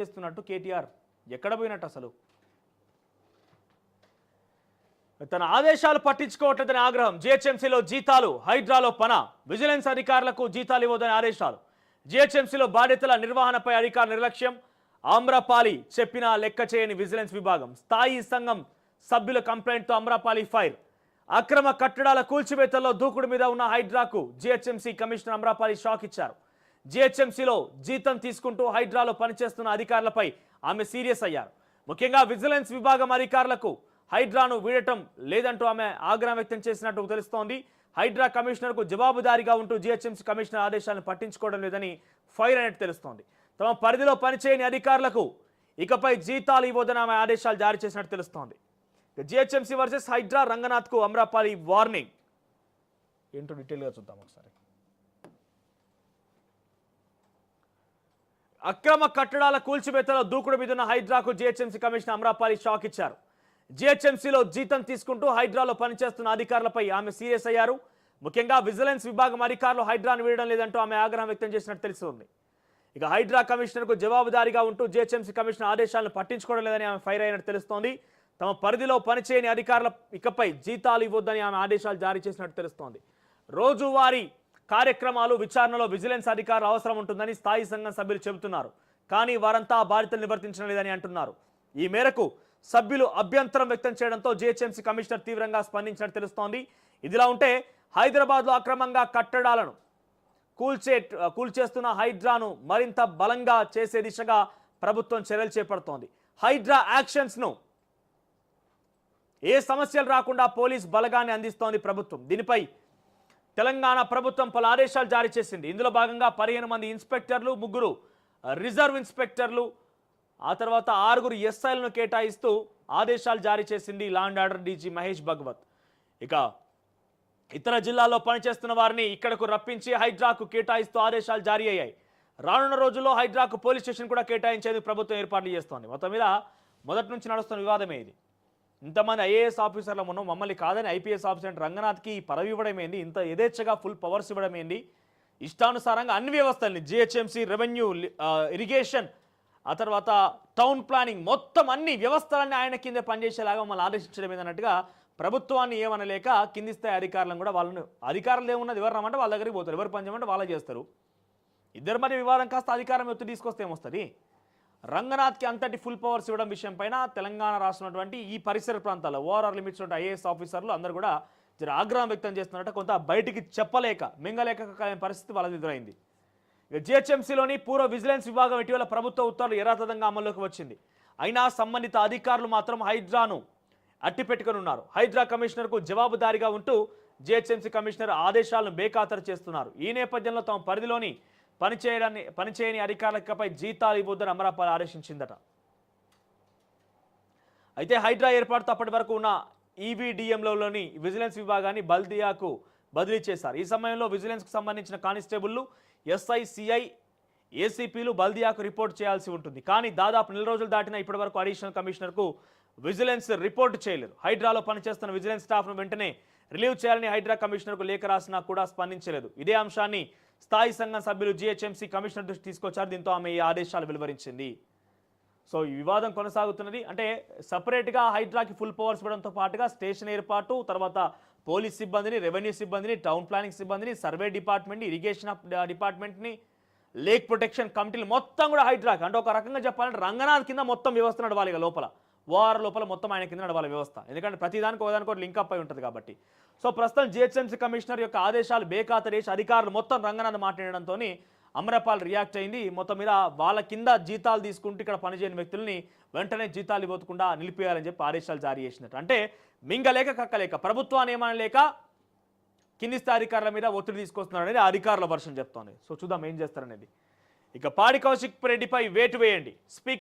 చేస్తున్నట్టు కేటీఆర్ ఎక్కడ పోయినట్టు అసలు తన ఆదేశాలు పట్టించుకోవట్లేదని ఆగ్రహం జిహెచ్ఎంసీలో జీతాలు హైడ్రాలో పన విజిలెన్స్ అధికారులకు జీతాలు ఇవ్వదని ఆదేశాలు జిహెచ్ఎంసీలో బాధ్యతల నిర్వహణపై అధికార నిర్లక్ష్యం ఆమ్రపాలి చెప్పినా లెక్క చేయని విజిలెన్స్ విభాగం స్థాయి సంఘం సభ్యుల కంప్లైంట్తో ఆమ్రపాలి ఫైర్ అక్రమ కట్టడాల కూల్చివేతల్లో దూకుడు మీద ఉన్న హైడ్రాకు జిహెచ్ఎంసీ కమిషనర్ ఆమ్రపాలి షాక్ ఇచ్చారు జిహెచ్ఎంసీలో జీతం తీసుకుంటూ హైడ్రాలో పనిచేస్తున్న అధికారులపై ఆమె సీరియస్ అయ్యారు ముఖ్యంగా విజిలెన్స్ విభాగం అధికారులకు హైడ్రాను వీడటం లేదంటూ ఆమె ఆగ్రహం వ్యక్తం చేసినట్టు తెలుస్తోంది హైడ్రా కమిషనర్కు జవాబుదారీగా ఉంటూ జిహెచ్ఎంసీ కమిషనర్ ఆదేశాలను పట్టించుకోవడం లేదని ఫైర్ అయినట్టు తెలుస్తోంది తమ పరిధిలో పనిచేయని అధికారులకు ఇకపై జీతాలు ఇవ్వదని ఆమె ఆదేశాలు జారీ చేసినట్టు తెలుస్తోంది జిహెచ్ఎంసీ వర్సెస్ హైడ్రా రంగనాథ్కు ఆమ్రపాలి వార్నింగ్ ఏంటో డీటెయిల్గా చూద్దాం ఒకసారి అక్రమ కట్టడాల కూల్చివేతలో దూకుడు మీదున్న హైడ్రాకు జిహెచ్ఎంసీ కమిషనర్ ఆమ్రపాలి షాక్ ఇచ్చారు జిహెచ్ఎంసీలో జీతం తీసుకుంటూ హైడ్రాలో పనిచేస్తున్న అధికారులపై ఆమె సీరియస్ అయ్యారు ముఖ్యంగా విజిలెన్స్ విభాగం అధికారులు హైడ్రాను వీడడం లేదంటూ ఆమె ఆగ్రహం వ్యక్తం చేసినట్టు తెలుస్తుంది ఇక హైడ్రా కమిషనర్కు జవాబుదారీగా ఉంటూ జిహెచ్ఎంసీ కమిషనర్ ఆదేశాలను పట్టించుకోవడం లేదని ఆమె ఫైర్ అయినట్టు తెలుస్తోంది తమ పరిధిలో పనిచేయని అధికారుల ఇకపై జీతాలు ఇవ్వొద్దని ఆమె ఆదేశాలు జారీ చేసినట్టు తెలుస్తోంది రోజువారీ కార్యక్రమాలు విచారణలో విజిలెన్స్ అధికారులు అవసరం ఉంటుందని స్థాయి సంఘం సభ్యులు చెబుతున్నారు కానీ వారంతా బాధ్యతలు నిర్వర్తించడం లేదని అంటున్నారు ఈ మేరకు సభ్యులు అభ్యంతరం వ్యక్తం చేయడంతో జిహెచ్ఎంసీ కమిషనర్ తీవ్రంగా స్పందించినట్టు తెలుస్తోంది ఇదిలా ఉంటే హైదరాబాద్లో అక్రమంగా కట్టడాలను కూల్చేస్తున్న హైడ్రాను మరింత బలంగా చేసే దిశగా ప్రభుత్వం చర్యలు చేపడుతోంది హైడ్రా యాక్షన్స్ను ఏ సమస్యలు రాకుండా పోలీస్ బలగాన్ని అందిస్తోంది ప్రభుత్వం దీనిపై తెలంగాణ ప్రభుత్వం పలు ఆదేశాలు జారీ చేసింది ఇందులో భాగంగా 15 మంది ఇన్స్పెక్టర్లు 3 రిజర్వ్ ఇన్స్పెక్టర్లు ఆ తర్వాత 6 ఎస్ఐలను కేటాయిస్తూ ఆదేశాలు జారీ చేసింది law and order DG Mahesh Bhagwat ఇక ఇతర జిల్లాల్లో పనిచేస్తున్న వారిని ఇక్కడకు రప్పించి హైడ్రాకు కేటాయిస్తూ ఆదేశాలు జారీ అయ్యాయి రానున్న రోజుల్లో హైడ్రాకు పోలీస్ స్టేషన్ కూడా కేటాయించేందుకు ప్రభుత్వం ఏర్పాట్లు చేస్తోంది మొత్తం మీద మొదటి నుంచి నడుస్తున్న వివాదమే ఇది ఇంతమంది ఐఏఎస్ ఆఫీసర్ల మనం మమ్మల్ని కాదని ఐపీఎస్ ఆఫీసర్ రంగనాథ్కి పదవి ఇవ్వడం ఏంది ఇంత యథేచ్ఛగా ఫుల్ పవర్స్ ఇవ్వడం ఏంది ఇష్టానుసారంగా అన్ని వ్యవస్థల్ని జిహెచ్ఎంసీ రెవెన్యూ ఇరిగేషన్ ఆ తర్వాత టౌన్ ప్లానింగ్ మొత్తం అన్ని వ్యవస్థలన్నీ ఆయన కింద పనిచేసేలాగా మమ్మల్ని ఆదేశించడం ఏంటన్నట్టుగా ప్రభుత్వాన్ని ఏమనలేక కింది స్థాయి అధికారులను కూడా వాళ్ళని అధికారులు ఏమున్నది ఎవరు రమ్మంటే వాళ్ళ దగ్గరికి పోతారు ఎవరు పని చేయమంటే వాళ్ళే చేస్తారు ఇద్దరు మరి వివాదం కాస్త అధికారం ఒత్తిడి తీసుకొస్తే ఏమొస్తుంది రంగనాథ్కి అంతటి ఫుల్ పవర్స్ ఇవ్వడం విషయం పైన తెలంగాణ రాష్ట్రంటువంటి ఈ పరిసర ప్రాంతాల్లో ఓఆర్ఆర్ లిమిట్స్ ఉన్న ఐఏఎస్ ఆఫీసర్లు అందరూ కూడా ఆగ్రహం వ్యక్తం చేస్తున్నట్టు కొంత బయటికి చెప్పలేక మింగలేక పరిస్థితి వాళ్ళది ఎదురైంది ఇక జిహెచ్ఎంసీలోని పూర్వ విజిలెన్స్ విభాగం ఇటీవల ప్రభుత్వ ఉత్తర్వులు యథాతథంగా అమల్లోకి వచ్చింది అయినా సంబంధిత అధికారులు మాత్రం హైడ్రాను అట్టిపెట్టుకున్నారు హైడ్రా కమిషనర్కు జవాబుదారీగా ఉంటూ జిహెచ్ఎంసీ కమిషనర్ ఆదేశాలను బేఖాతరు చేస్తున్నారు ఈ నేపథ్యంలో తమ పరిధిలోని పనిచేయని అధికారులపై జీతాలు ఇవ్వొద్దని ఆమ్రపాలి ఆదేశించిందట అయితే హైడ్రా ఏర్పాటుతో అప్పటి వరకు ఉన్న ఈవీడీఎంలోని విజిలెన్స్ విభాగాన్ని బల్దియాకు బదిలీ చేశారు ఈ సమయంలో విజిలెన్స్కు సంబంధించిన కానిస్టేబుల్లు ఎస్ఐ సిఐ ఏసీపీలు బల్దియాకు రిపోర్ట్ చేయాల్సి ఉంటుంది కానీ దాదాపు 4 రోజులు దాటినా ఇప్పటి వరకు అడిషనల్ కమిషనర్కు విజిలెన్స్ రిపోర్ట్ చేయలేదు హైడ్రాలో పనిచేస్తున్న విజిలెన్స్ స్టాఫ్ను వెంటనే రిలీవ్ చేయాలని హైడ్రా కమిషనర్కు లేఖ రాసినా కూడా స్పందించలేదు ఇదే అంశాన్ని స్థాయి సంఘం సభ్యులు జిహెచ్ఎంసీ కమిషనర్ దృష్టి తీసుకొచ్చారు దీంతో ఆమె ఈ ఆదేశాలు వెలువరించింది సో ఈ వివాదం కొనసాగుతున్నది అంటే సపరేట్గా హైడ్రాకి ఫుల్ పవర్స్ ఇవ్వడంతో పాటుగా స్టేషన్ ఏర్పాటు తర్వాత పోలీస్ సిబ్బందిని రెవెన్యూ సిబ్బందిని టౌన్ ప్లానింగ్ సిబ్బందిని సర్వే డిపార్ట్మెంట్ని ఇరిగేషన్ డిపార్ట్మెంట్ని లేక్ ప్రొటెక్షన్ కమిటీలు మొత్తం కూడా హైడ్రాకి అంటే ఒక రకంగా చెప్పాలంటే రంగనాథ్ కింద మొత్తం వ్యవస్థ నడవాలి లోపల ఓఆర్ లోపల మొత్తం ఆయన కింద నడవాలి వ్యవస్థ ఎందుకంటే ప్రతిదానికి ఒకదానికి లింక్ అప్ అయి ఉంటుంది కాబట్టి సో ప్రస్తుతం జిహెచ్ఎంసీ కమిషనర్ యొక్క ఆదేశాలు బేఖాతరు అధికారులు మొత్తం రంగనాథ్ మాట్లాడడంతో ఆమ్రపాల్ రియాక్ట్ అయింది మొత్తం మీద వాళ్ళ కింద జీతాలు తీసుకుంటూ ఇక్కడ పనిచేయని వ్యక్తుల్ని వెంటనే జీతాలు ఇవ్వకుండా నిలిపేయాలని చెప్పి ఆదేశాలు జారీ చేసినట్టు అంటే మింగలేక కక్కలేక ప్రభుత్వాన్ని ఏమనలేక కింది స్థాయి అధికారుల మీద ఒత్తిడి తీసుకొస్తున్నారు అనేది అధికారుల వర్షం చెప్తోంది సో చూద్దాం ఏం చేస్తారనేది ఇక పాడి కౌశిక్ రెడ్డిపై వేటు వేయండి స్పీకర్